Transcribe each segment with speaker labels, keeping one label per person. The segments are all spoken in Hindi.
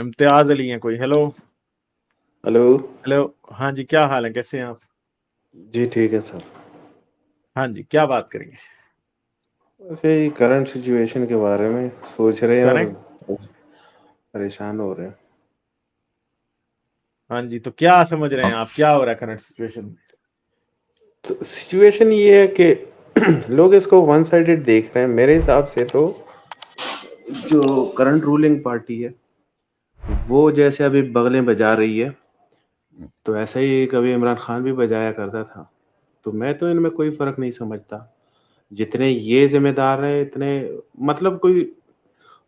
Speaker 1: इम्तियाज अली हैं कोई। हेलो।
Speaker 2: हेलो।
Speaker 1: हेलो। हाँ जी, क्या हाल है, कैसे हैं आप?
Speaker 2: जी ठीक है सर।
Speaker 1: हाँ जी, क्या बात करेंगे?
Speaker 2: वैसे ही करंट सिचुएशन के बारे में सोच रहे हैं और
Speaker 1: करें।
Speaker 2: परेशान हो रहे हैं।
Speaker 1: हाँ जी, तो क्या समझ रहे हैं आप, क्या हो रहा है करंट सिचुएशन में?
Speaker 2: तो सिचुएशन ये है कि लोग इसको वन साइडेड देख रहे हैं। मेरे हिसाब से तो जो करंट रूलिंग पार्टी है वो जैसे अभी बगलें बजा रही है, तो ऐसा ही कभी इमरान खान भी बजाया करता था। तो मैं तो इनमें कोई फर्क नहीं समझता। जितने ये जिम्मेदार हैं इतने, मतलब कोई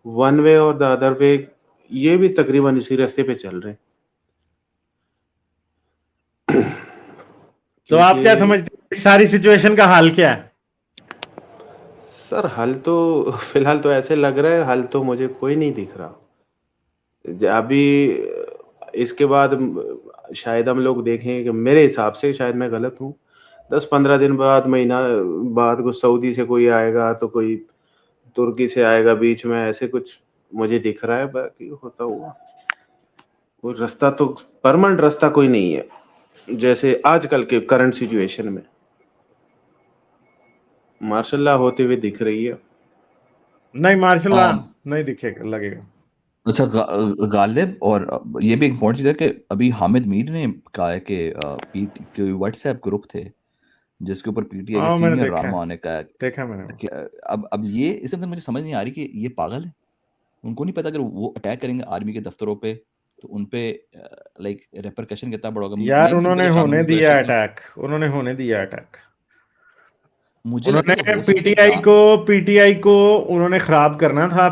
Speaker 2: वन वे और द अदर वे, ये भी तकरीबन इसी रास्ते पे चल रहे हैं।
Speaker 1: तो आप
Speaker 2: क्योंकि
Speaker 1: क्या समझते हैं, इस सारी सिचुएशन का हल क्या है?
Speaker 2: सर हल तो फिलहाल तो ऐसे लग रहा है, हल तो मुझे कोई नहीं दिख रहा। अभी इसके बाद शायद हम लोग देखें कि मेरे हिसाब से, शायद मैं गलत हूँ, 10-15 दिन बाद, महीना बाद कुछ सऊदी से कोई आएगा तो कोई तुर्की से आएगा बीच में, ऐसे कुछ मुझे दिख रहा है। बाकी होता हुआ कोई रास्ता तो, परमानेंट रास्ता कोई नहीं है जैसे आजकल के करंट सिचुएशन में मार्शल लॉ होते हुए दिख रही है।
Speaker 1: नहीं, मार्शल लॉ
Speaker 3: अम,
Speaker 1: नहीं दिखेगा, लगेगा।
Speaker 3: अच्छा, गालिब, और ये भी एक इम्पोर्टेंट चीज़ है कि अभी हामिद मीर ने कहा है कि पीटी व्हाट्सएप ग्रुप थे जिसके ऊपर पीटीआई के
Speaker 1: हाँ, मैंने
Speaker 3: सीनियर
Speaker 1: देखा है।
Speaker 3: रहनुमा ने कहा है
Speaker 1: देखा मैंने वो।
Speaker 3: कि अब ये इसके अंदर मुझे समझ नहीं आ रही कि ये पागल है। उनको नहीं पता अगर वो अटैक करेंगे आर्मी के दफ्तरों पे तो उन पे लाइक रेपरकशन कितना बड़ा होगा।
Speaker 1: यार,
Speaker 3: मैं नहीं समझता
Speaker 1: उन्होंने
Speaker 3: कि शामिल
Speaker 1: होने
Speaker 3: मुझे
Speaker 1: दिया
Speaker 3: वैसे
Speaker 1: अटैक, उन्होंने होने दिया अटैक।
Speaker 3: मुझे लगता है कि
Speaker 1: उन्होंने
Speaker 3: हो सकता है कि
Speaker 1: पीटीआई को उन्होंने खराब करना था।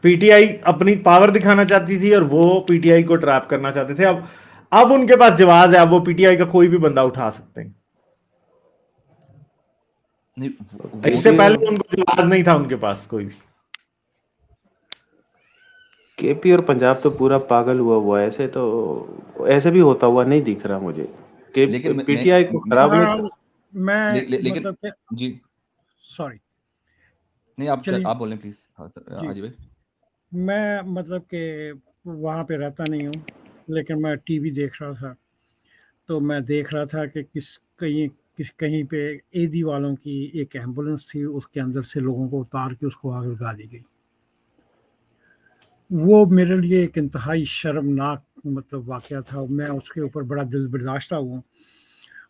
Speaker 1: पीटीआई अपनी पावर दिखाना चाहती थी और वो पीटीआई को ट्रैप करना चाहते थे। अब उनके पास जवाब है, अब वो पीटीआई का कोई भी बंदा उठा सकते हैं।
Speaker 3: नहीं, वो
Speaker 1: इससे
Speaker 3: तो
Speaker 1: पहले उनको जवाब नहीं था उनके पास कोई भी।
Speaker 2: केपी और पंजाब तो पूरा पागल हुआ ऐसे तो, ऐसे भी होता हुआ नहीं दिख रहा मुझे कि
Speaker 3: लेकिन
Speaker 2: पीटीआई को खराब नहीं
Speaker 4: बहरहाल
Speaker 2: कर।
Speaker 4: मैं
Speaker 3: लेकिन
Speaker 4: मतलब कि
Speaker 3: जी,
Speaker 4: सॉरी,
Speaker 3: नहीं
Speaker 4: चलिए।
Speaker 3: आप बोलें प्लीज। हाँ सर,
Speaker 4: जी,
Speaker 3: हाजी भाई।
Speaker 4: मैं मतलब कि वहाँ पे रहता नहीं हूँ, लेकिन मैं टीवी देख रहा था। तो मैं देख रहा था कि कहीं पे एदी वालों की एक एम्बुलेंस थी, उसके अंदर से लोगों को उतार के उसको आग लगा दी गई। वो मेरे लिए एक इंतहाई शर्मनाक मतलब वाक़या था। मैं उसके ऊपर बड़ा दिल बर्दाश्त हुआ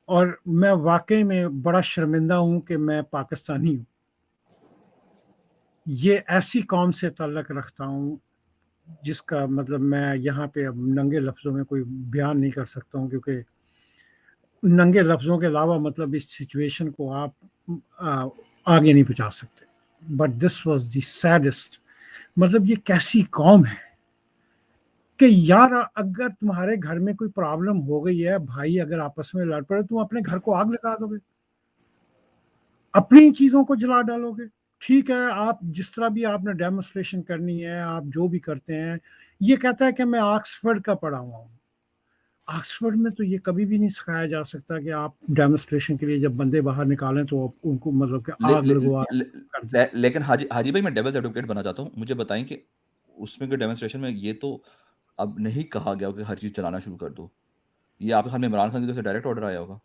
Speaker 4: और मैं वाक़ई में बड़ा शर्मिंदा हूँ कि मैं पाकिस्तानी हूँ। ये ऐसी कौम से ताल्लुक़ रखता हूँ जिसका मतलब मैं यहाँ पे अब नंगे लफ्ज़ों में कोई बयान नहीं कर सकता हूँ, क्योंकि नंगे लफ्ज़ों के अलावा मतलब इस सिचुएशन को आप अ, आगे नहीं पहुँचा सकते। But this was the saddest. मतलब ये कैसी कौम है कि यार, अगर तुम्हारे घर में कोई प्रॉब्लम हो गई है, भाई अगर आपस में लड़ पड़े, तुम अपने घर को आग लगा दोगे, अपनी चीज़ों को जला डालोगे। ठीक है, आप जिस तरह भी आपने डेमोन्स्ट्रेशन करनी है, आप जो भी करते हैं। ये कहता है कि मैं ऑक्सफोर्ड का पढ़ा हुआ हूँ। ऑक्सफोर्ड में तो ये कभी भी नहीं सिखाया जा सकता कि आप डेमोन्स्ट्रेशन के लिए जब बंदे बाहर निकालें तो आप उनको मतलब कि
Speaker 3: ले,
Speaker 4: आग
Speaker 3: ले,
Speaker 4: लगवा
Speaker 3: ले,
Speaker 4: कर दें।
Speaker 3: लेकिन हाजी हाजी भाई, मैं डेविल्स एडवोकेट बनना चाहता हूँ। मुझे बताएं कि उसमें कोई डेमोन्स्ट्रेशन में ये तो अब नहीं कहा गया कि हर चीज चलाना शुरू कर दो। ये आपके सामने इमरान खान की तरफ से डायरेक्ट ऑर्डर आया होगा।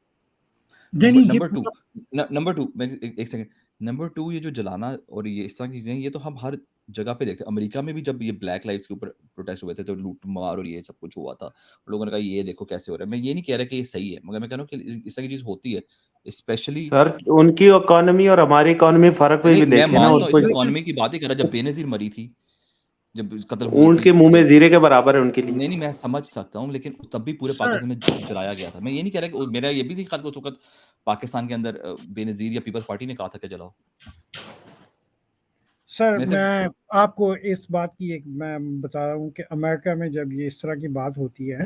Speaker 4: नहीं नहीं, ये
Speaker 3: नंबर टू,
Speaker 4: पूरा
Speaker 3: नंबर टू, मैं एक सेकंड। नंबर टू, ये जो जलाना और ये इस तरह की चीजें हैं, ये तो हम हर जगह पे देखते हैं। अमेरिका में भी जब ये ब्लैक लाइव्स के ऊपर प्रोटेस्ट हुए थे तो लूट मार और ये सब कुछ हुआ था। लोगों ने कहा ये देखो कैसे हो रहा है। मैं ये नहीं कह रहा कि ये सही है, मगर मैं कह रहा हूँ कि इस तरह की चीज होती है, स्पेशली।
Speaker 2: सर उनकी इकोनॉमी और हमारी इकोनॉमी फर्क में
Speaker 3: नहीं,
Speaker 2: भी
Speaker 3: मैं
Speaker 2: देखे ना
Speaker 3: मानता
Speaker 4: नहीं,
Speaker 3: हूँ
Speaker 2: उनको।
Speaker 3: इस
Speaker 4: लेकिन
Speaker 3: इकोनॉमी की बात ही कर रहा। जब बेनजीर मरी थी, जब कत्ल हुई
Speaker 2: ऊंट
Speaker 3: थी,
Speaker 2: के मुंह में जीरे के बराबर है उनके लिए।
Speaker 3: नहीं नहीं, मैं समझ सकता हूँ, लेकिन तब भी पूरे
Speaker 4: सर
Speaker 3: पाकिस्तान में जलाया गया था। मैं ये नहीं कह रहा कि मेरा ये भी नहीं ख्याल कि उस वक्त पाकिस्तान के अंदर बेनजीर या पीपल्स पार्टी ने कहा था कि जलाओ।
Speaker 4: सर
Speaker 3: मैं सिर्फ
Speaker 4: मैं आपको इस बात की एक मैं बता रहा हूँ कि अमेरिका में जब ये इस तरह की बात होती है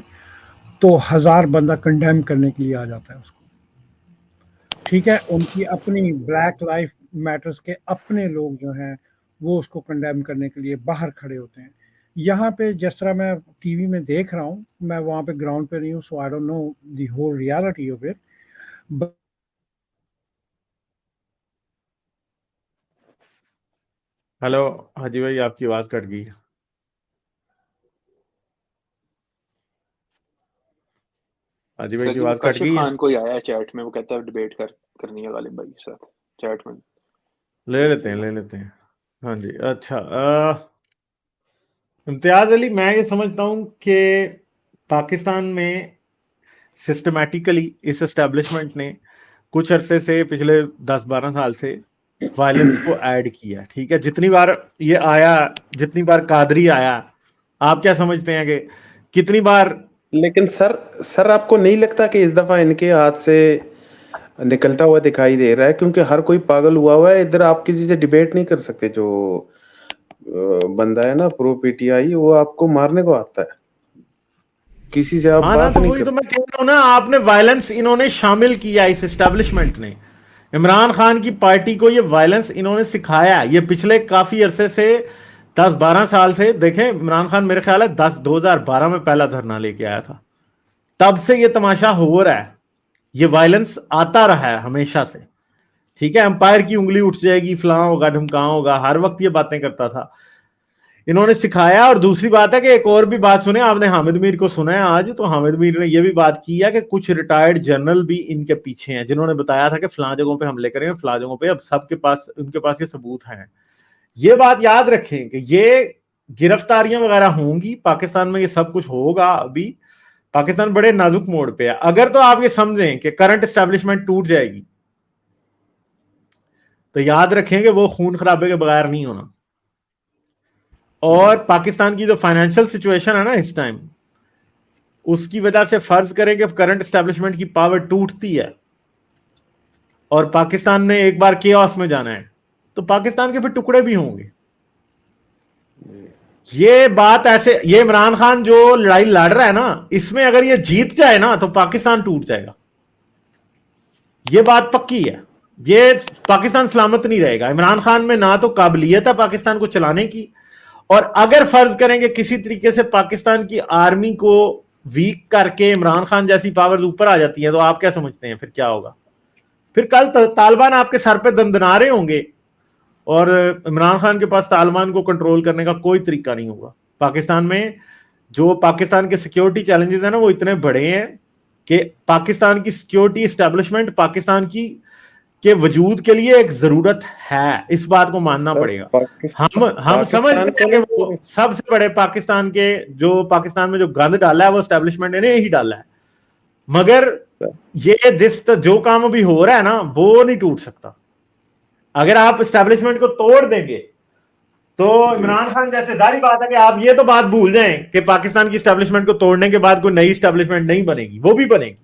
Speaker 4: तो 1000 बंदा कंडेम करने के लिए आ जाता है उसको। ठीक है, उनकी अपनी ब्लैक लाइफ मैटर्स के अपने लोग जो हैं वो उसको कंडेम करने के लिए बाहर खड़े होते हैं। यहाँ पे जिस तरह मैं टीवी में देख रहा हूँ, मैं वहाँ पे ग्राउंड पे नहीं हूँ, so I don't know the whole reality of it.
Speaker 1: Hello. हाजी भाई, आपकी आवाज कट गई। हाजी भाई की
Speaker 5: सर जी
Speaker 1: आवाज कट
Speaker 5: काशिफ
Speaker 1: गई है।
Speaker 5: खान कोई आया है चैट में, वो कहता है डिबेट करनी है गालिब भाई के साथ चैट में।
Speaker 1: ले लेते हैं। हाँ जी, अच्छा इम्तियाज अली, मैं ये समझता हूँ कि पाकिस्तान में सिस्टमैटिकली इस एस्टेब्लिशमेंट ने कुछ अरसे से, पिछले 10-12 साल से वायलेंस को ऐड किया। ठीक है, जितनी बार ये आया, जितनी बार कादरी आया, आप क्या समझते हैं कि कितनी बार?
Speaker 2: लेकिन सर आपको नहीं लगता कि इस दफा इनके हाथ से निकलता हुआ दिखाई दे रहा है? क्योंकि हर कोई पागल हुआ है इधर, आप किसी से डिबेट नहीं कर सकते। जो बंदा है ना प्रो पीटीआई, वो आपको मारने को आता है, किसी से आप
Speaker 1: हाँ ना,
Speaker 2: बात
Speaker 1: तो
Speaker 2: नहीं
Speaker 1: वही
Speaker 2: कर
Speaker 1: तो मैं कह रहा हूं ना, आपने वायलेंस इन्होंने शामिल किया, इस एस्टेब्लिशमेंट ने इमरान खान की पार्टी को ये वायलेंस इन्होंने सिखाया। ये पिछले काफी अरसे से, 10-12 साल से देखें, इमरान खान मेरे ख्याल है 2012 में पहला धरना लेके आया था, तब से ये तमाशा हो रहा है, ये वायलेंस आता रहा है हमेशा से। ठीक है, एम्पायर की उंगली उठ जाएगी, फलां होगा ढमकां होगा, हर वक्त ये बातें करता था, इन्होंने सिखाया। और दूसरी बात है कि एक और भी बात सुने, आपने हामिद मीर को सुना है आज, तो हामिद मीर ने यह भी बात की है कि कुछ रिटायर्ड जनरल भी इनके पीछे हैं, जिन्होंने बताया था कि फलां जगहों पे हमले करेंगे, फलां जगहों पे। अब सबके पास, उनके पास ये सबूत हैं। ये बात याद रखें कि ये गिरफ्तारियां वगैरह होंगी पाकिस्तान में, ये सब कुछ होगा। अभी पाकिस्तान बड़े नाजुक मोड़ पे है। अगर तो आप ये समझें कि करंट एस्टेब्लिशमेंट टूट जाएगी, तो याद रखें कि वो खून खराबे के बगैर नहीं होना। और पाकिस्तान की जो फाइनेंशियल सिचुएशन है ना इस टाइम, उसकी वजह से फर्ज करें कि करंट एस्टेब्लिशमेंट की पावर टूटती है और पाकिस्तान ने एक बार केओस में जाना है, तो पाकिस्तान के फिर टुकड़े भी होंगे। ये बात ऐसे, ये इमरान खान जो लड़ाई लड़ रहा है ना, इसमें अगर ये जीत जाए ना, तो पाकिस्तान टूट जाएगा। ये बात पक्की है, ये पाकिस्तान सलामत नहीं रहेगा। इमरान खान में ना तो काबिलियत है पाकिस्तान को चलाने की, और अगर फर्ज करेंगे किसी तरीके से पाकिस्तान की आर्मी को वीक करके इमरान खान जैसी पावर्स ऊपर आ जाती हैं, तो आप क्या समझते हैं फिर क्या होगा? फिर कल तालिबान आपके सर पे दंदना रहे होंगे, और इमरान खान के पास तालिबान को कंट्रोल करने का कोई तरीका नहीं होगा। पाकिस्तान में जो पाकिस्तान के सिक्योरिटी चैलेंजेस हैं ना, वो इतने बड़े हैं कि पाकिस्तान की सिक्योरिटी एस्टेब्लिशमेंट पाकिस्तान की के वजूद के लिए एक जरूरत है, इस बात को मानना पड़ेगा। हम समझते हैं कि वो सबसे बड़े पाकिस्तान के, जो पाकिस्तान में जो गंद डाला है वो एस्टेब्लिशमेंट ने ही डाला है, मगर ये जो काम अभी हो रहा है ना, वो नहीं टूट सकता। अगर आप एस्टेब्लिशमेंट को तोड़ देंगे, तो इमरान खान जैसे, जारी बात है कि आप ये तो बात भूल जाएं कि पाकिस्तान की एस्टेब्लिशमेंट को तोड़ने के बाद कोई नई एस्टेब्लिशमेंट नहीं बनेगी, वो भी बनेगी,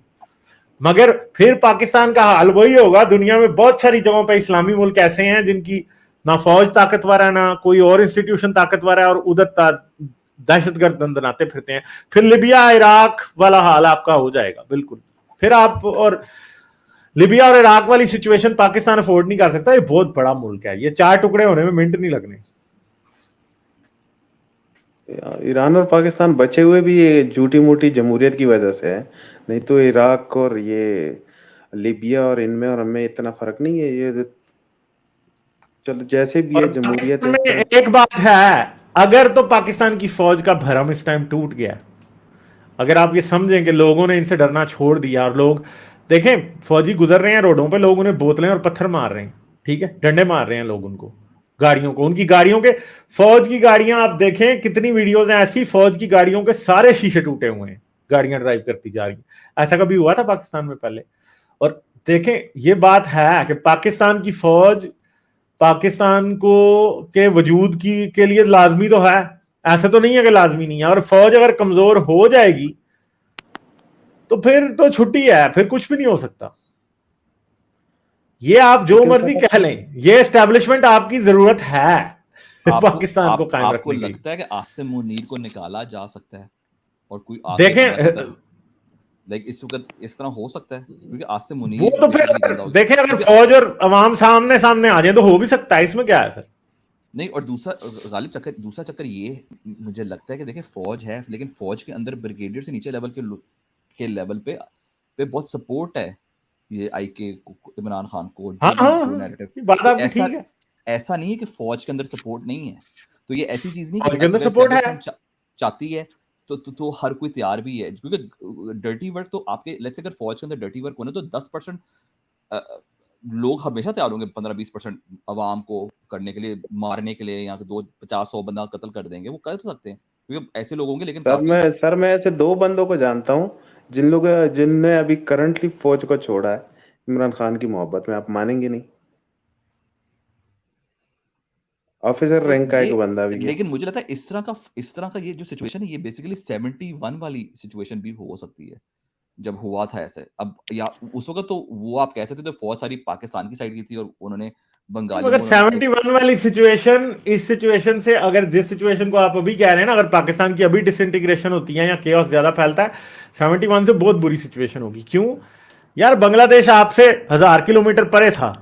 Speaker 1: मगर फिर पाकिस्तान का हाल वही होगा। दुनिया में बहुत सारी जगहों पे इस्लामी मुल्क ऐसे हैं जिनकी ना फौज ताकतवर है, ना कोई और इंस्टीट्यूशन ताकतवर है, और उधर दहशतगर्द दंदनाते फिरते हैं। फिर लिबिया इराक वाला हाल आपका हो जाएगा बिल्कुल। फिर आप, और लिबिया और इराक वाली सिचुएशन पाकिस्तान अफोर्ड नहीं कर सकता। ये बहुत बड़ा मुल्क है, ये 4 टुकड़े होने में मिनट नहीं लगने।
Speaker 2: ईरान और पाकिस्तान बचे हुए भी ये झूठी मूठी जमहूरियत की वजह से है, नहीं तो इराक और ये लिबिया और इनमें और हमें इतना फर्क नहीं है। ये चलो जैसे भी है जमहूरियत है।
Speaker 1: एक बात है, अगर तो पाकिस्तान की फौज का भरम इस टाइम टूट गया, अगर आप ये समझें कि लोगों ने इनसे डरना छोड़ दिया, और लोग देखें फौजी गुजर रहे हैं रोडों पे, लोग उन्हें बोतलें और पत्थर मार रहे हैं, ठीक है, डंडे मार रहे हैं लोग उनको, गाड़ियों को, उनकी गाड़ियों के, फौज की गाड़ियां आप देखें कितनी वीडियोज हैं ऐसी, फौज की गाड़ियों के सारे शीशे टूटे हुए हैं, गाड़ियां ड्राइव करती जा रही हैं। ऐसा कभी हुआ था पाकिस्तान में पहले? और देखें, ये बात है कि पाकिस्तान की फौज पाकिस्तान को के वजूद की के लिए लाजमी तो है, ऐसा तो नहीं है कि लाजमी नहीं है। और फौज अगर कमजोर हो जाएगी तो फिर तो छुट्टी है, फिर कुछ भी नहीं हो सकता। ये आप जो मर्जी कह लें, ये एस्टेब्लिशमेंट आपकी जरूरत है पाकिस्तान को कायम रखने के लिए।
Speaker 3: आपको लगता है कि आसिम मुनीर को निकाला जा सकता है और कोई
Speaker 1: देखें,
Speaker 3: लाइक इस वक्त इस तरह हो सकता है? क्योंकि आसिम मुनीर
Speaker 1: वो तो फिर देखें, अगर फौज और अवाम सामने सामने आ जाए तो हो भी सकता है, इसमें क्या है फिर?
Speaker 3: नहीं, और दूसरा चक्कर ये मुझे लगता है कि देखिए फौज है, लेकिन फौज के अंदर ब्रिगेडियर से नीचे लेवल के लेवल पे बहुत सपोर्ट है ये आईके इमरान खान को।
Speaker 1: बात आपकी ठीक है,
Speaker 3: ऐसा नहीं है कि फौज के अंदर सपोर्ट नहीं है, तो ये ऐसी चीज नहीं
Speaker 1: कि सपोर्ट है
Speaker 3: चाहती है तो हर कोई तैयार भी है, क्योंकि डर्टी वर्क तो आपके लेट्स से अगर फौज के अंदर डर्टी वर्क होना तो 10% लोग हमेशा तैयार होंगे 15-20% अवाम को करने के लिए, मारने के लिए, या 50-100 बंदा कत्ल कर देंगे, वो कर तो सकते हैं क्योंकि ऐसे लोग होंगे, लेकिन
Speaker 2: सर मैं ऐसे 2 बंदों को जानता हूँ जिनने अभी करंटली फौज को छोड़ा है इमरान खान की मोहब्बत में, आप मानेंगे नहीं। ऑफिसर
Speaker 3: तो
Speaker 2: रैंक का
Speaker 3: ये
Speaker 2: एक बंदा भी है।
Speaker 3: लेकिन मुझे लगता है इस तरह का ये जो सिचुएशन है ये बेसिकली 71 वाली सिचुएशन भी हो सकती है जब हुआ था ऐसे। अब या उस वक्त तो वो आप कह सकते थे फौज सारी पाकिस्तान की साइड की थी और उन्होंने बंगालियों
Speaker 1: मगर
Speaker 3: को उन्होंने
Speaker 1: 71 वाली सिचुएशन, इस सिचुएशन से, अगर जिस सिचुएशन को आप अभी कह रहे हैं ना, अगर पाकिस्तान की अभी डिसइंटीग्रेशन होती है या केओस ज्यादा फैलता है, 71 से बहुत बुरी सिचुएशन होगी। क्यों यार, बांग्लादेश आपसे 1000 किलोमीटर परे था,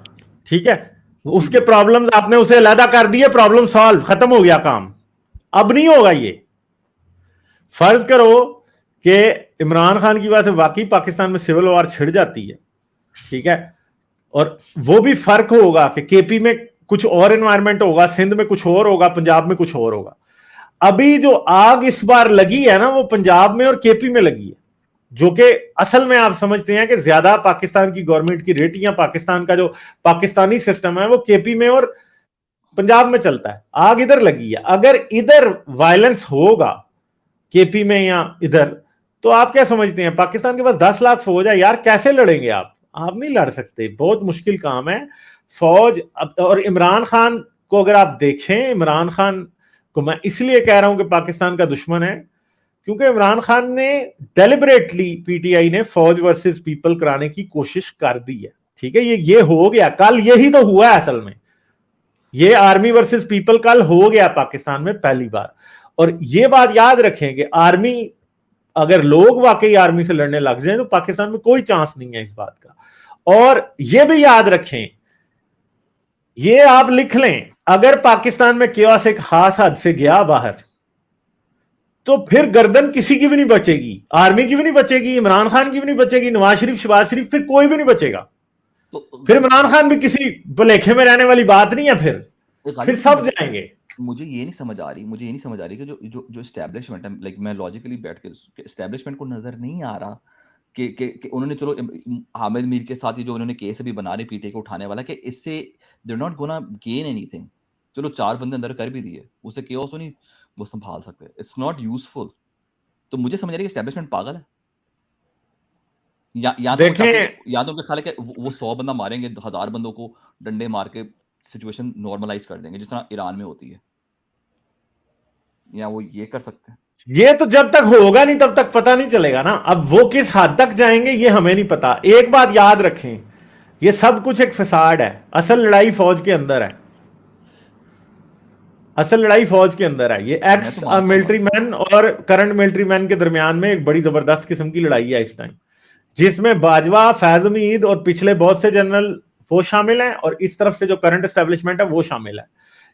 Speaker 1: ठीक है, उसके प्रॉब्लम्स आपने उसे अलहदा कर दिए, प्रॉब्लम सॉल्व, खत्म हो गया काम। अब नहीं होगा ये। फर्ज करो कि इमरान खान की वजह से वाकई पाकिस्तान में सिविल वॉर छिड़ जाती है, ठीक है, और वो भी फर्क होगा कि केपी में कुछ और एनवायरनमेंट होगा, सिंध में कुछ और होगा, पंजाब में कुछ और होगा। अभी जो आग इस बार लगी है ना, वो पंजाब में और केपी में लगी है, जो कि असल में आप समझते हैं कि ज्यादा पाकिस्तान की गवर्नमेंट की रेट या पाकिस्तान का जो पाकिस्तानी सिस्टम है वो केपी में और पंजाब में चलता है। आग इधर लगी है, अगर इधर वायलेंस होगा केपी में या इधर, तो आप क्या समझते हैं पाकिस्तान के पास 10 लाख फौज है यार, कैसे लड़ेंगे आप नहीं लड़ सकते, बहुत मुश्किल काम है फौज। और इमरान खान को अगर आप देखें, इमरान खान को मैं इसलिए कह रहा हूं कि पाकिस्तान का दुश्मन है, क्योंकि इमरान खान ने डेलिबरेटली, पीटीआई ने फौज वर्सेस पीपल कराने की कोशिश कर दी है, ठीक है, ये हो गया, कल यही तो हुआ है असल में, ये आर्मी वर्सेस पीपल कल हो गया पाकिस्तान में पहली बार। और ये बात याद रखें कि आर्मी, अगर लोग वाकई आर्मी से लड़ने लग जाए तो पाकिस्तान में कोई चांस नहीं है इस बात का। और ये भी याद रखें, ये आप लिख लें, अगर पाकिस्तान में केओस एक खास हद से गया बाहर, तो फिर गर्दन किसी की भी नहीं बचेगी, आर्मी की भी नहीं बचेगी, इमरान खान की भी नहीं बचेगी, नवाज शरीफ, शहबाज शरीफ, फिर कोई भी नहीं बचेगा।
Speaker 3: तो
Speaker 1: फिर इमरान खान भी किसी भुलेखे में रहने वाली बात नहीं है, फिर सब जाएंगे।
Speaker 3: मुझे ये नहीं समझ आ रही कि जो एस्टैब्लिशमेंट है, लाइक मैं लॉजिकली बैठ के एस्टैब्लिशमेंट को नजर नहीं आ रहा कि उन्होंने, चलो हामिद मीर के साथ ही जो उन्होंने केस अभी बना रहे पीटीआई को उठाने वाला, कि इससे they are not gonna gain anything. चलो 4 बंदे अंदर कर भी दिए, उससे केओस नहीं वो संभाल सकते, इट्स नॉट यूजफुल। तो मुझे समझ आ रही है एस्टैब्लिशमेंट पागल है, या तो उनका ख्याल है कि वो 100 बंदा मारेंगे, 1000 बंदों को डंडे मार के सिचुएशन नॉर्मलाइज कर देंगे जिस तरह ईरान में होती है, या वो ये कर सकते हैं।
Speaker 1: ये तो जब तक होगा नहीं तब तक पता नहीं चलेगा ना। अब वो किस हद तक जाएंगे ये हमें नहीं पता। एक बात याद रखें, ये सब कुछ एक फसाड है, असल लड़ाई फौज के अंदर है, असल लड़ाई फौज के अंदर है। ये एक्स मिलिट्री मैन और करंट मिलिट्री मैन के दरमियान में एक बड़ी जबरदस्त किस्म की लड़ाई है इस टाइम, जिसमें बाजवा, फैज उम्मीद और पिछले बहुत से जनरल वो शामिल हैं, और इस तरफ से जो करंट एस्टेब्लिशमेंट है वो शामिल है।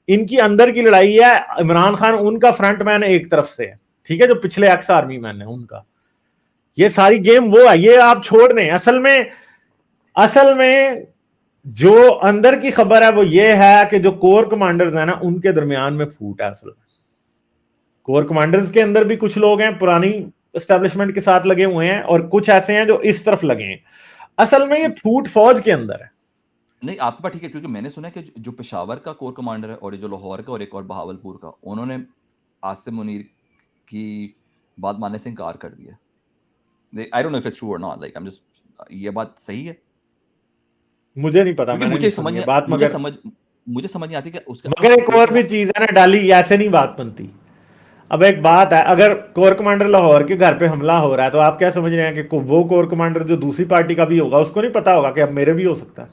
Speaker 1: इनकी अंदर की लड़ाई है। इमरान खान उनका फ्रंट मैन एक तरफ से है, ठीक है, जो पिछले एक्स आर्मी मैन है उनका। ये सारी गेम वो है, ये आप छोड़ दें। असल में जो अंदर की खबर है वो ये है कि जो कोर कमांडर्स हैं ना, उनके दरमियान में फूट है। असल में कोर कमांडर्स के अंदर भी कुछ लोग हैं पुरानी एस्टेब्लिशमेंट के साथ लगे हुए हैं, और कुछ ऐसे हैं जो इस तरफ लगे हैं। असल में ये फूट फौज के अंदर है।
Speaker 3: नहीं, आपकी बात ठीक है, क्योंकि मैंने सुना है कि जो पेशावर का कोर कमांडर है और जो लाहौर का और एक और बहावलपुर का, उन्होंने आसिम मुनीर की बात मानने से इनकार कर दिया। I don't know if it's true और not, like I am just, ये बात सही है?
Speaker 1: मुझे नहीं पता,
Speaker 3: मुझे समझ नहीं आती कि उसका।
Speaker 1: मगर एक और भी चीज है ना डाली, ऐसे नहीं बात बनती। अब एक बात है, अगर कोर कमांडर लाहौर के घर पे हमला हो रहा है, तो आप क्या समझ रहे हैं कि वो कोर कमांडर जो दूसरी पार्टी का भी होगा उसको नहीं पता होगा कि अब मेरे भी हो सकता है?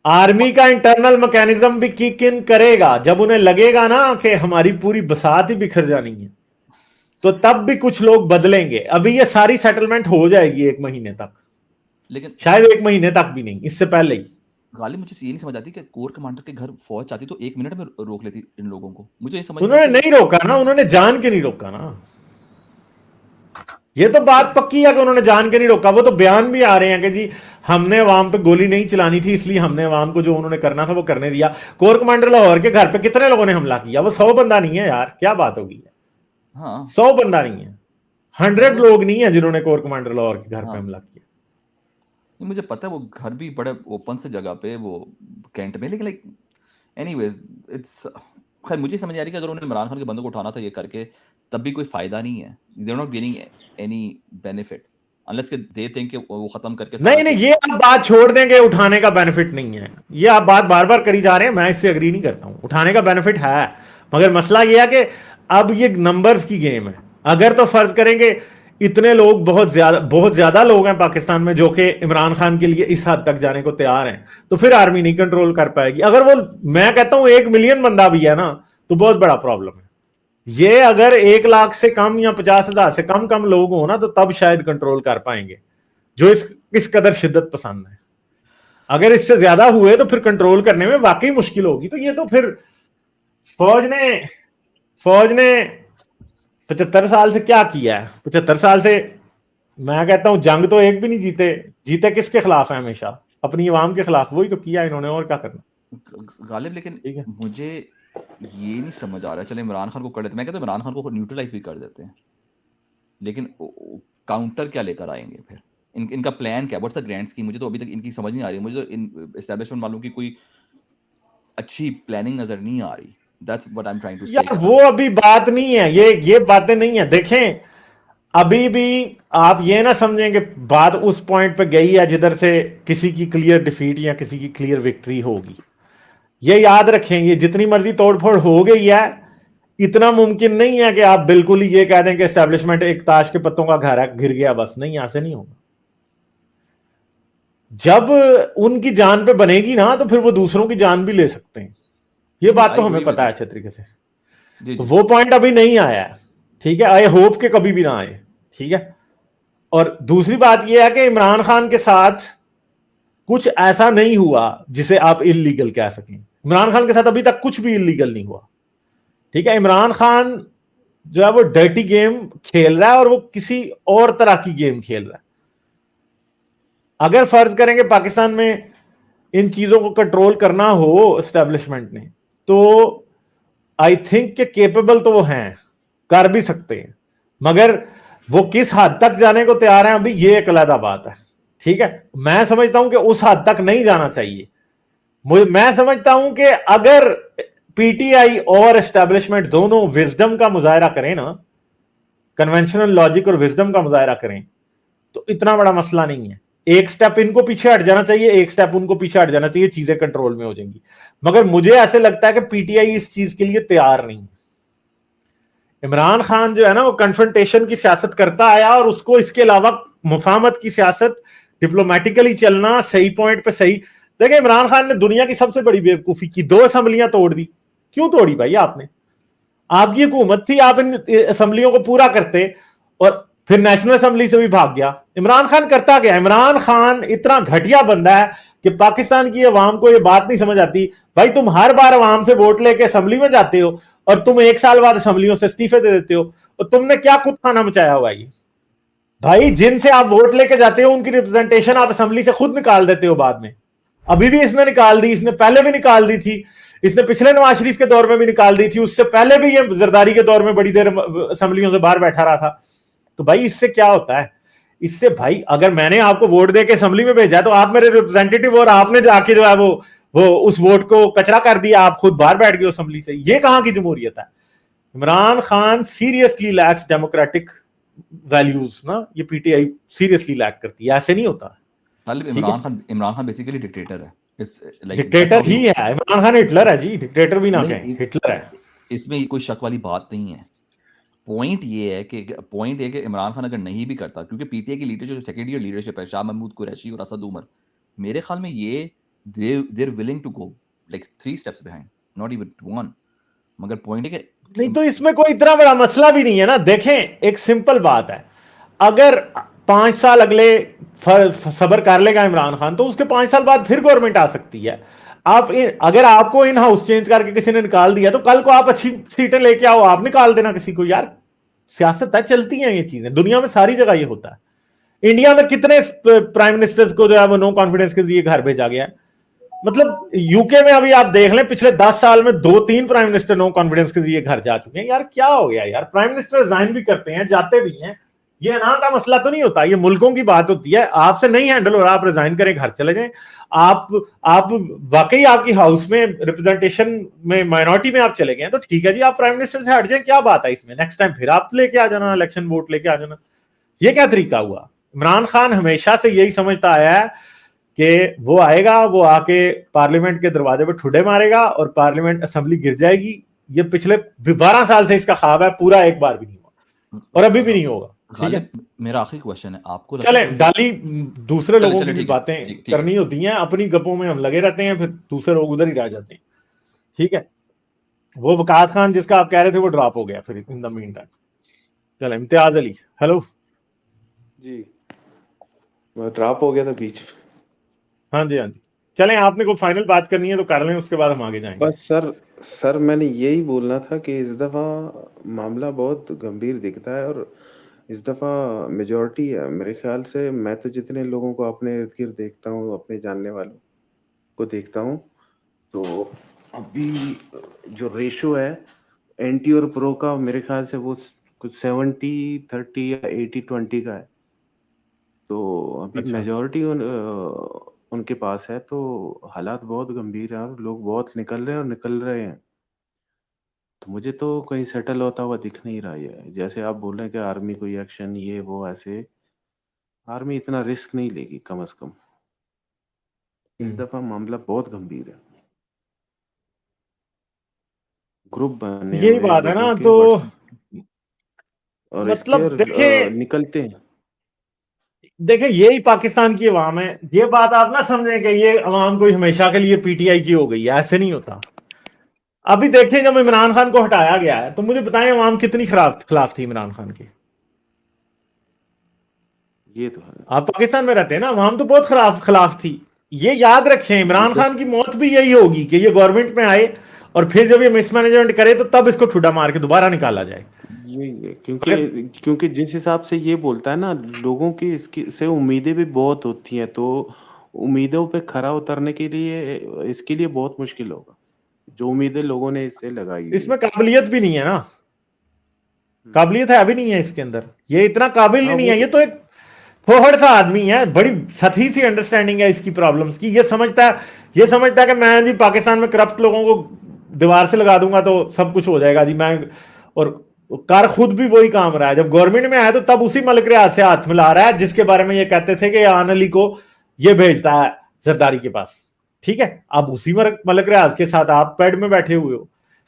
Speaker 1: आर्मी का इंटरनल मैकेनिज्म भी किक इन करेगा जब उन्हें लगेगा ना कि हमारी पूरी बसात ही बिखर जानी है, तो तब भी कुछ लोग बदलेंगे। अभी ये सारी सेटलमेंट हो जाएगी 1 महीने तक,
Speaker 3: लेकिन
Speaker 1: शायद 1 महीने तक भी नहीं, इससे पहले ही।
Speaker 3: गालिब, मुझे ये नहीं समझ आती कि कोर कमांडर के घर फौज चाहती तो 1 मिनट में रोक लेती इन लोगों को। मुझे ये समझ
Speaker 1: उन्होंने नहीं रोका ना, उन्होंने जान के नहीं रोका ना। ये तो बात पक्की है कि उन्होंने जान के नहीं रोका। वो तो बयान भी आ रहे हैं कि जी हमने अवाम पे गोली नहीं चलानी थी, इसलिए हमने अवाम को जो उन्होंने करना था वो करने दिया। कोर कमांडर लाहौर के घर पे कितने लोगों ने हमला किया? वो 100 बंदा नहीं है यार, क्या बात होगी।
Speaker 3: हाँ
Speaker 1: 100 बंदा नहीं है, 100 लोग नहीं है जिन्होंने कोर कमांडर लाहौर के घर पे
Speaker 3: हाँ
Speaker 1: हमला किया।
Speaker 3: मुझे पता है वो घर भी बड़े ओपन से जगह पे वो कैंट में, लेकिन लाइक एनीवेज इट्स खैर मुझे समझ आ रही है कि अगर उन्होंने इमरान खान के बंदों को उठाना था ये करके तब भी कोई फायदा नहीं है, they are not gaining any benefit unless के दे थिंक कि वो खत्म करके सारा
Speaker 1: नहीं नहीं, ये आप बात छोड़ देंगे, उठाने का बेनिफिट नहीं है, ये आप बात बार बार करी जा रहे हैं, मैं इससे अग्री नहीं करता हूं, उठाने का बेनिफिट है, मगर मसला ये है कि अब ये नंबर्स की गेम है। अगर तो फर्ज करेंगे इतने लोग, बहुत ज्यादा लोग हैं पाकिस्तान में जो कि इमरान खान के लिए इस हद तक जाने को तैयार हैं, तो फिर आर्मी नहीं कंट्रोल कर पाएगी। अगर वो, मैं कहता हूं 1 मिलियन बंदा भी है ना, तो बहुत बड़ा प्रॉब्लम है। ये अगर 1 लाख से कम या 50,000 से कम लोग हो ना, तो तब शायद कंट्रोल कर पाएंगे, जो इस कदर शिद्दत पसंद है। अगर इससे ज्यादा हुए तो फिर कंट्रोल करने में वाकई मुश्किल होगी। तो ये तो फिर फौज ने 75 साल से क्या किया है? 75 साल से मैं कहता हूं जंग तो एक भी नहीं जीते किसके खिलाफ है? हमेशा अपनी अवाम के खिलाफ। वही तो किया इन्होंने, और क्या करना।
Speaker 3: गालिब लेकिन
Speaker 1: ठीक है,
Speaker 3: मुझे ये नहीं समझ आ रहा है, चले इमरान खान को कर देते, मैं कहता हूं इमरान खान को न्यूट्रलाइज भी कर देते हैं, लेकिन काउंटर क्या लेकर आएंगे फिर? इनका प्लान क्या, व्हाट्स द ग्रैंड स्कीम? मुझे तो अभी तक इनकी समझ नहीं आ रही, मुझे तो इन एस्टैब्लिशमेंट वालों की कोई अच्छी प्लानिंग नजर नहीं आ रही। That's what I am trying to say.
Speaker 1: यार वो अभी बात नहीं है, ये बातें नहीं है। देखें, अभी भी आप ये ना समझें कि बात उस पॉइंट पे गई है जिधर से किसी की क्लियर डिफीट या किसी की क्लियर विक्ट्री होगी। ये याद रखें, ये जितनी मर्जी तोड़फोड़ हो गई है, इतना मुमकिन नहीं है कि आप बिल्कुल ही ये कह दें कि एस्टैब्लिशमेंट एक ताश के पत्तों का घर है, गिर गया बस। नहीं, ऐसे नहीं होगा। जब उनकी जान पे बनेगी ना, तो फिर वो दूसरों की जान भी ले सकते हैं। ये बात तो हमें पता है अच्छे तरीके से। तो वो पॉइंट अभी नहीं आया है, ठीक है। आई होप के कभी भी ना आए, ठीक है। और दूसरी बात यह है कि इमरान खान के साथ कुछ ऐसा नहीं हुआ जिसे आप इल्लीगल कह सकें। इमरान खान के साथ अभी तक कुछ भी इल्लीगल नहीं हुआ, ठीक है। इमरान खान जो है वो डर्टी गेम खेल रहा है, और वो किसी और तरह की गेम खेल रहा है। अगर फर्ज करेंगे पाकिस्तान में इन चीजों को कंट्रोल करना हो एस्टेब्लिशमेंट ने, तो आई थिंक के केपेबल तो वो हैं, कर भी सकते हैं, मगर वो किस हद तक जाने को तैयार हैं, अभी ये एक अलग बात है, ठीक है। मैं समझता हूं कि उस हद तक नहीं जाना चाहिए। मैं समझता हूं कि अगर पीटीआई और एस्टेब्लिशमेंट दोनों विजडम का मुजाहरा करें ना, कन्वेंशनल लॉजिक और विजडम का मुजाहरा करें, तो इतना बड़ा मसला नहीं है। एक स्टेप इनको पीछे हट जाना चाहिए, एक स्टेप उनको पीछे हट जाना चाहिए, चीजें कंट्रोल में हो जाएंगी। मगर मुझे ऐसे लगता है कि पीटीआई इस चीज के लिए तैयार नहीं है। इमरान खान जो है ना, वो कन्फ्रंटेशन की सियासत करता आया, और उसको इसके अलावा मुफाहमत की सियासत, डिप्लोमेटिकली चलना, सही पॉइंट पे सही। देखिए, इमरान खान ने दुनिया की सबसे बड़ी बेवकूफी की, 2 असेंबलियां तोड़ दी। क्यों तोड़ी भाई आपने? आपकी हुकूमत थी, आप इन असेंबलियों को पूरा करते, और फिर नेशनल असेंबली से भी भाग गया। इमरान खान करता गया। इमरान खान इतना घटिया बंदा है कि पाकिस्तान की अवाम को यह बात नहीं समझ आती। भाई, तुम हर बार अवाम से वोट लेके असेंबली में जाते हो, और तुम 1 साल बाद असेंबलियों से इस्तीफे दे देते हो, और तुमने क्या कुछ खाना मचाया हुआ है? भाई, जिनसे आप वोट लेके जाते हो उनकी रिप्रेजेंटेशन आप असेंबली से खुद निकाल देते हो बाद में। अभी भी इसने निकाल दी, इसने पहले भी निकाल दी थी, इसने पिछले नवाज शरीफ के दौर में भी निकाल दी थी, उससे पहले भी ये जरदारी के दौर में बड़ी देर असेंबलियों से बाहर बैठा रहा था। तो भाई, इससे क्या होता है? इससे भाई, अगर मैंने आपको वोट देके असेंबली में भेजा, तो आप मेरे रिप्रेजेंटेटिव, और आपने जाके जो है वो उस वोट को कचरा कर दिया, आप खुद बाहर बैठ गए असेंबली से। ये कहां की जमहूरियत है? Imran Khan seriously lakhs democratic values ना, ये पीटीआई सीरियसली लैक करती है। ऐसे नहीं होता।
Speaker 3: इमरान खान बेसिकली डिक्टेटर है। इट्स लाइक
Speaker 1: डिक्टेटर ही है इमरान खान। हिटलर है जी, डिक्टेटर भी ना कहें, हिटलर है।
Speaker 3: इसमें कोई शक वाली बात नहीं है। पॉइंट ये है कि इमरान खान अगर नहीं भी करता, क्योंकि पीटीआई की लीडरशिप जो सेकेंड ईयर लीडरशिप है, शाह महमूद कुरैशी और असद उमर, मेरे ख्याल में ये they're willing to go like 3 steps behind, not even 1। मगर पॉइंट है कि
Speaker 1: नहीं, तो इसमें कोई इतना बड़ा मसला भी नहीं है ना। देखें, एक सिंपल बात है, अगर 5 साल अगले सबर कर लेगा इमरान खान, तो उसके 5 साल बाद फिर गवर्नमेंट आ सकती है। अगर आपको इन हाउस चेंज करके किसी ने निकाल दिया, तो कल को आप अच्छी सीटें लेके आओ, आप निकाल देना किसी को। यार, सियासत है, चलती हैं ये चीजें, दुनिया में सारी जगह ये होता है। इंडिया में कितने प्राइम मिनिस्टर्स को जो है वो नो कॉन्फिडेंस के लिए घर भेजा गया है? मतलब यूके में अभी आप देख लें, पिछले 10 साल में 2-3 प्राइम मिनिस्टर नो कॉन्फिडेंस के लिए घर जा चुके हैं। यार क्या हो गया यार, प्राइम मिनिस्टर रिजाइन भी करते हैं, जाते भी हैं, ये अनाम का मसला तो नहीं होता, ये मुल्कों की बात होती है। आपसे नहीं हैंडल हो रहा, आप रिजाइन करें, घर चले जाएं। आप वाकई आपकी हाउस में रिप्रेजेंटेशन में माइनॉरिटी में आप चले गए तो ठीक है जी, आप प्राइम मिनिस्टर से हट जाएं, क्या बात है इसमें, नेक्स्ट टाइम फिर आप लेके आ जाना, इलेक्शन वोट लेके आ जाना। ये क्या तरीका हुआ? इमरान खान हमेशा से यही समझता आया है कि वो आएगा, वो आके पार्लियामेंट के दरवाजे पे ठुडे मारेगा और पार्लियामेंट असेंबली गिर जाएगी। ये पिछले 12 साल से इसका ख्वाब है, पूरा एक बार भी नहीं हुआ और अभी भी नहीं होगा। ठीक है,
Speaker 3: गालिब मेरा आखिरी क्वेश्चन है, आपको लगता
Speaker 1: चले
Speaker 3: है
Speaker 1: डाली, दूसरे
Speaker 3: चले
Speaker 1: लोगों
Speaker 3: चले
Speaker 1: की भी
Speaker 3: ठीक है
Speaker 1: बातें
Speaker 3: ठीक ठीक है
Speaker 1: करनी होती हैं, अपनी गप्पों में हम लगे रहते हैं, फिर दूसरे लोग उधर ही रह जाते हैं। ठीक है, वो वकास खान जिसका आप कह रहे थे वो ड्रॉप हो गया फिर इन द मीन टाइम। चले, इम्तियाज अली, हेलो
Speaker 2: जी, मैं ड्रॉप हो गया था बीच में।
Speaker 1: हाँ जी हाँ जी, चलें, आपने कोई फाइनल बात करनी है तो कर लें, उसके बाद हम आगे जाएंगे।
Speaker 2: बस सर मैंने यही बोलना था कि इस दफा मामला बहुत गंभीर दिखता है, और इस दफा मेजॉरिटी है मेरे ख्याल से। मैं तो जितने लोगों को अपने इर्द गिर्द देखता हूँ, अपने जानने वालों को देखता हूँ, तो अभी जो रेशो है एंटी और प्रो का, मेरे ख्याल से वो कुछ 70-30 या 80-20 का है। तो अभी
Speaker 1: अच्छा,
Speaker 2: मेजॉरिटी उनके पास है, तो हालात बहुत गंभीर हैं और लोग बहुत निकल रहे हैं और निकल रहे हैं। तो मुझे तो कहीं सेटल होता हुआ दिख नहीं रहा है। जैसे आप बोल रहे हैं कि आर्मी कोई एक्शन ये वो, ऐसे आर्मी इतना रिस्क नहीं लेगी कम से कम। इस दफा मामला बहुत गंभीर है, ग्रुप बने
Speaker 1: यही
Speaker 2: हुए हैं
Speaker 1: बात है
Speaker 2: लोगों
Speaker 1: ना,
Speaker 2: के
Speaker 1: तो
Speaker 2: व्हाट्सएप और इसके,
Speaker 1: मतलब
Speaker 2: और
Speaker 1: देखें,
Speaker 2: निकलते हैं।
Speaker 1: यही पाकिस्तान की अवाम है। ये बात आप ना समझें कि ये अवाम कोई हमेशा के लिए पीटीआई की हो गई है, ऐसे नहीं होता। अभी देखें, जब इमरान खान को हटाया गया है तो मुझे बताएं अवाम कितनी खिलाफ थी इमरान खान की।
Speaker 2: ये तो है।
Speaker 1: आप पाकिस्तान में रहते हैं ना, अवाम तो बहुत खिलाफ थी। ये याद रखें, इमरान खान की मौत भी यही होगी कि ये गवर्नमेंट में आए और फिर जब ये मिसमैनेजमेंट करे तो तब इसको ठुडा मार के दोबारा निकाला जाए।
Speaker 2: यही है,
Speaker 1: अगर
Speaker 2: क्योंकि जिस हिसाब से ये बोलता है ना, लोगों की इसकी से उम्मीदें भी बहुत होती हैं, तो उम्मीदों पे खरा उतरने के लिए इसके लिए बहुत मुश्किल होगा, जो उम्मीदें लोगों ने इससे लगाई हुई
Speaker 1: इसमें
Speaker 2: है।
Speaker 1: काबिलियत भी नहीं है ना, काबिलियत है अभी नहीं है इसके अंदर, ये इतना काबिल ही
Speaker 2: हाँ
Speaker 1: नहीं
Speaker 2: वो
Speaker 1: है। ये तो एक फोहड़ सा आदमी है, बड़ी सही सी अंडरस्टैंडिंग है इसकी प्रॉब्लम्स की। ये समझता है कि मैं जी पाकिस्तान में करप्ट लोगों को दीवार से लगा दूंगा तो सब कुछ हो जाएगा जी। मैं और कार खुद भी वही काम रहा है, जब गवर्नमेंट में आया तो तब उसी मलिक रियाज से हाथ मिला रहा है जिसके बारे में ये कहते थे कि आन अली को ये भेजता है जरदारी के पास। ठीक है, अब उसी मलिक रियाज के साथ आप पेड में बैठे हुए हो।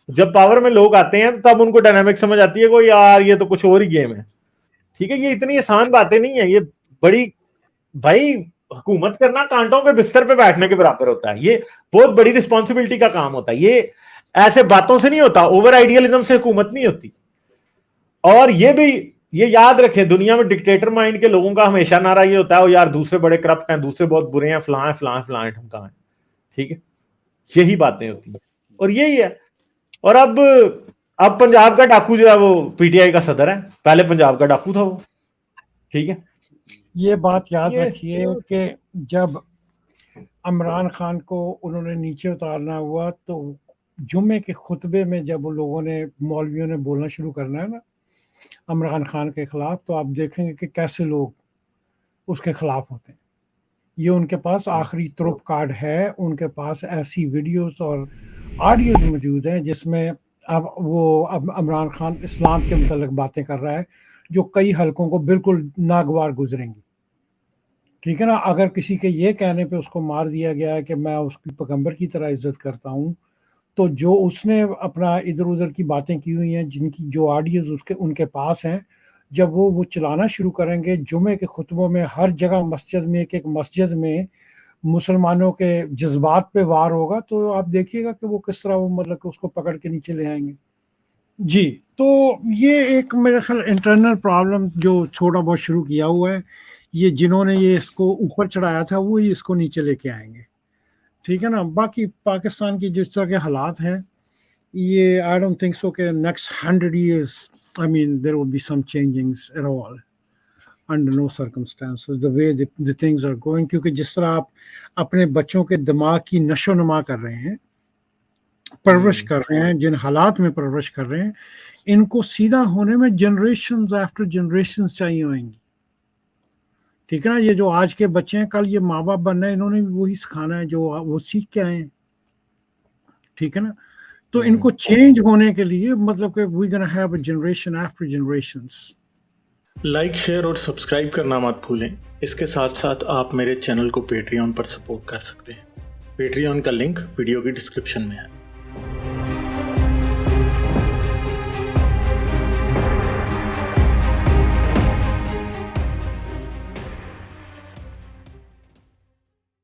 Speaker 1: जब पावर में लोग आते हैं तब उनको डायनामिक समझ आती है कि यार ये तो कुछ और ही गेम है। ठीक है, ये इतनी आसान बातें नहीं है, ये बड़ी, भाई हुकूमत करना कांटों के बिस्तर पे बैठने के बराबर होता है। ये बहुत बड़ी रिस्पॉन्सिबिलिटी का काम होता है। ये ऐसे बातों से नहीं होता, ओवर आइडियलिज्म से हुकूमत नहीं होती। और ये भी ये याद रखें, दुनिया में डिक्टेटर माइंड के लोगों का हमेशा नारा ये होता है यार दूसरे बड़े करप्ट हैं, दूसरे बहुत बुरे हैं, फलां फलां फलां ठमका है। ठीक है, यही बातें होती हैं और यही है। और अब पंजाब का डाकू जो है वो पीटीआई का सदर है, पहले पंजाब का डाकू था वो। ठीक है,
Speaker 4: ये बात याद
Speaker 1: ये
Speaker 4: रखिए कि जब इमरान खान को उन्होंने नीचे उतारना हुआ तो जुम्मे के खुतबे में जब उन लोगों ने, मौलवियों ने बोलना शुरू करना है ना इमरान खान के खिलाफ, तो आप देखेंगे कि कैसे लोग उसके खिलाफ होते हैं। ये उनके पास आखिरी तुरुप कार्ड है, उनके पास ऐसी वीडियोस और ऑडियोज मौजूद हैं जिसमें अब इमरान खान इस्लाम के मतलब बातें कर रहा है जो कई हलकों को बिल्कुल नागवार गुजरेंगी। ठीक है ना, अगर किसी के ये कहने पे उसको मार दिया गया है कि मैं उसकी पैगंबर की तरह इज्जत करता हूँ, तो जो उसने अपना इधर उधर की बातें की हुई हैं, जिनकी जो ऑडियोज उसके उनके पास हैं, जब वो चलाना शुरू करेंगे जुमे के खुतबों में, हर जगह मस्जिद में, एक मस्जिद में मुसलमानों के जज्बात पे वार होगा, तो आप देखिएगा कि वो किस तरह वो मतलब कि उसको पकड़ के नीचे ले आएंगे। जी, तो ये एक मेरे ख्याल इंटरनल प्रॉब्लम जो छोटा बहुत शुरू किया हुआ है, ये जिन्होंने ये इसको ऊपर चढ़ाया था वो ही इसको नीचे लेके आएंगे। ठीक है ना, बाकी पाकिस्तान की जिस तरह के हालात हैं, ये आई डोंट थिंक सो कि next 100 years, I mean there will be some changings at all. Under no circumstances the way the things are going, क्योंकि जिस तरह आप अपने बच्चों के दिमाग की नशो-नुमा कर रहे हैं, परवरिश कर रहे हैं, जिन हालात में परवरिश कर रहे हैं, इनको सीधा होने में जनरेशंस आफ्टर जनरेशंस चाहिए होंगी। ठीक है ना? ये जो आज के बच्चे हैं, कल ये माँ-बाप बनना है, इन्होंने भी वही सिखाना है जो वो सीख के आए हैं। ठीक है ना? तो इनको चेंज होने के लिए मतलब कि we gonna have a generation after generations.
Speaker 6: Like, share और सब्सक्राइब करना मत भूलें। इसके साथ साथ आप मेरे चैनल को पेट्रियन पर सपोर्ट कर सकते हैं। पेट्रियन का लिंक वीडियो की डिस्क्रिप्शन में है।